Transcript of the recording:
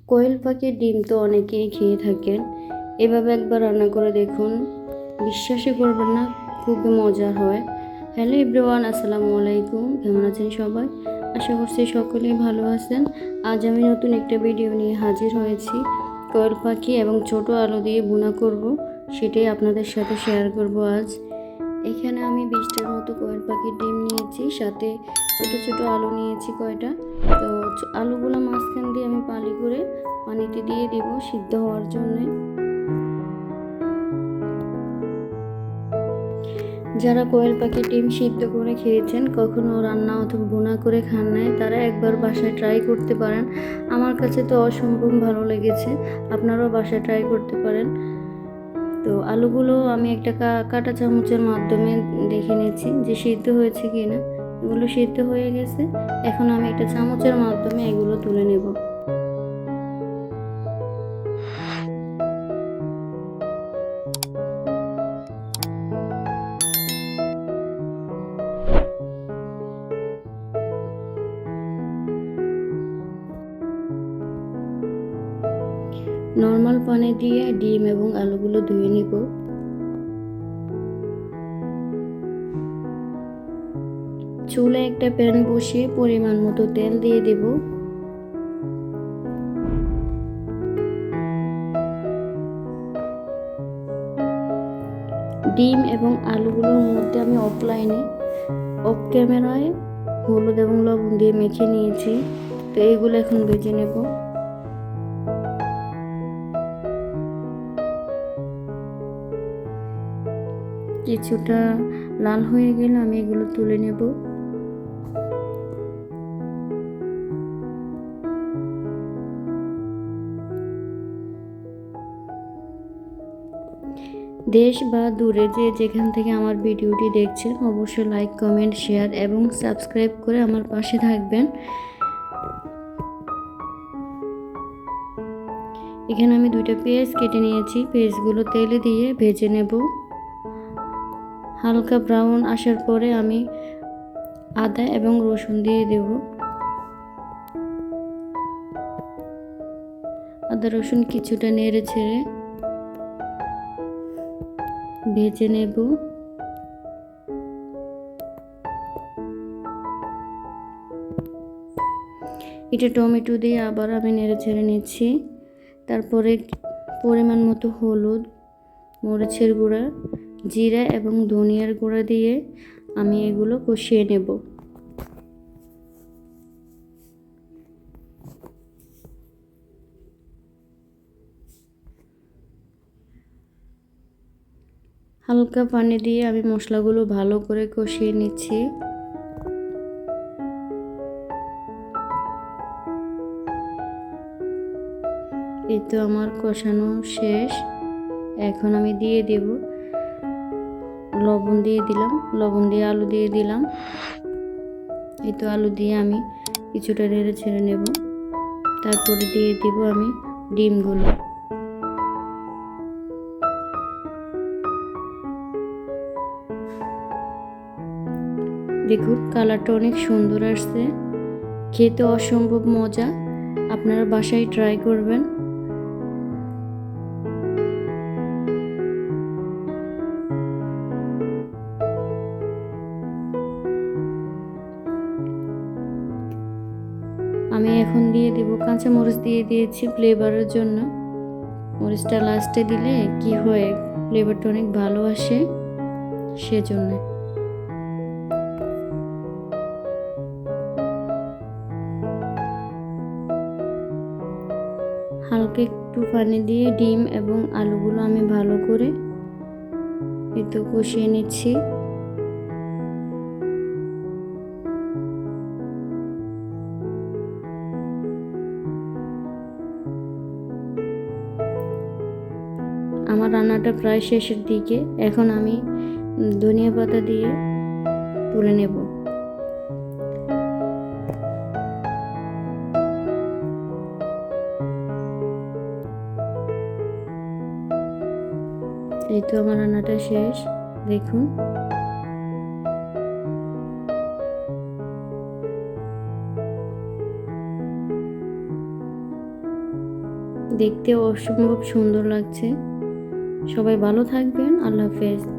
কোয়েল পাখির ডিম তো অনেকেই খেয়ে থাকেন। এভাবে একবার রান্না করে দেখুন, বিশ্বাসই করবেন না, খুবই মজার হয়। হ্যালো এভরিওয়ান, আসসালামু আলাইকুম। কেমন আছেন সবাই? আশা করছি সকলেই ভালো আছেন। আজ আমি নতুন একটা ভিডিও নিয়ে হাজির হয়েছি। কোয়েল পাখি এবং ছোট আলু দিয়ে ভুনা করব, সেটাই আপনাদের সাথে শেয়ার করব আজ। এখানে আমি 20টার মতো কোয়েল পাখির ডিম নিয়েছি, সাথে ছোট ছোট আলু নিয়েছি কয়টা। তো আলুগুলো মাঝখান দিয়ে আমি পালি করে পানিতে দিয়ে দিব সিদ্ধ হওয়ার জন্যে। যারা কোয়েল পাখির ডিম সিদ্ধ করে খেয়েছেন, কখনো রান্না অথবা ভুনা করে খান নাই, তারা একবার বাসায় ট্রাই করতে পারেন। আমার কাছে তো অসম্ভব ভালো লেগেছে, আপনারাও বাসায় ট্রাই করতে পারেন। তো আলুগুলো আমি একটা কাঁটা চামচের মাধ্যমে দেখে নিচ্ছি যে সিদ্ধ হয়েছে কি না। এগুলো সিদ্ধ হয়ে গেছে। এখন আমি একটা চামচের মাধ্যমে এগুলো তুলে নেব। নর্মাল পানি দিয়ে ডিম এবং আলুগুলো ধুয়ে নেব। চুলে একটা প্যান বসিয়ে পরিমাণ মতো তেল দিয়ে দেব। ডিম এবং আলুগুলোর মধ্যে আমি অফ ক্যামেরায় হলুদ এবং লবণ দিয়ে মেখে নিয়েছি। তো এইগুলো এখন ভেজে নেব। কিছুটা লাল হয়ে গেলে আমি এগুলো তুলে নেব। দেশ বা দূরে যেখান থেকে আমার ভিডিওটি দেখছেন, অবশ্যই লাইক, কমেন্ট, শেয়ার এবং সাবস্ক্রাইব করে আমার পাশে থাকবেন। এখানে আমি 2টা পেঁয়াজ কেটে নিয়েছি। পেঁয়াজগুলো তেলে দিয়ে ভেজে নেব। হালকা ব্রাউন আসার পরে আমি আদা এবং রসুন দিয়ে দেব। আদা রসুন কিছুটা নেড়ে ছেড়ে ভেজে নেব। এটা টমেটো দিয়ে আবার আমি নেড়ে ছেড়ে নিচ্ছি। তারপরে পরিমাণ মতো হলুদ, মরিচের গুঁড়া, জিরা এবং ধনিয়ার গুঁড়া দিয়ে আমি এগুলো কষিয়ে নেব। হালকা পানি দিয়ে আমি মশলাগুলো ভালো করে কষিয়ে নিচ্ছি। এই তো আমার কষানো শেষ। এখন আমি দিয়ে দেব লবণ দিয়ে দিলাম, লবণ দিয়ে আলু দিয়ে দিলাম। এই তো আলু দিয়ে আমি কিছুটা নেড়ে ছেড়ে নেব। তারপরে দিয়ে দেব আমি ডিমগুলো। দেখুন কালারটা অনেক সুন্দর আসছে, খেতে অসম্ভব মজা। আপনারা বাসায় ট্রাই করবেন। আমি এখন দিয়ে দেব কাঁচা মরিচ, দিয়ে দিয়েছি ফ্লেভারের জন্য। মরিচটা লাস্টে দিলে কি হয়, ফ্লেভারটা অনেক ভালো আসে, সেজন্য। হালকা একটু পানি দিয়ে ডিম এবং আলুগুলো আমি ভালো করে একটু কষিয়ে নিচ্ছি। আমার রান্নাটা প্রায় শেষের দিকে। এখন আমি ধনিয়া পাতা দিয়ে তুলে নেব। এই তো আমার রান্নাটা শেষ, দেখুন। দেখতে অসম্ভব সুন্দর লাগছে। সবাই ভালো থাকবেন। আল্লাহ হাফেজ।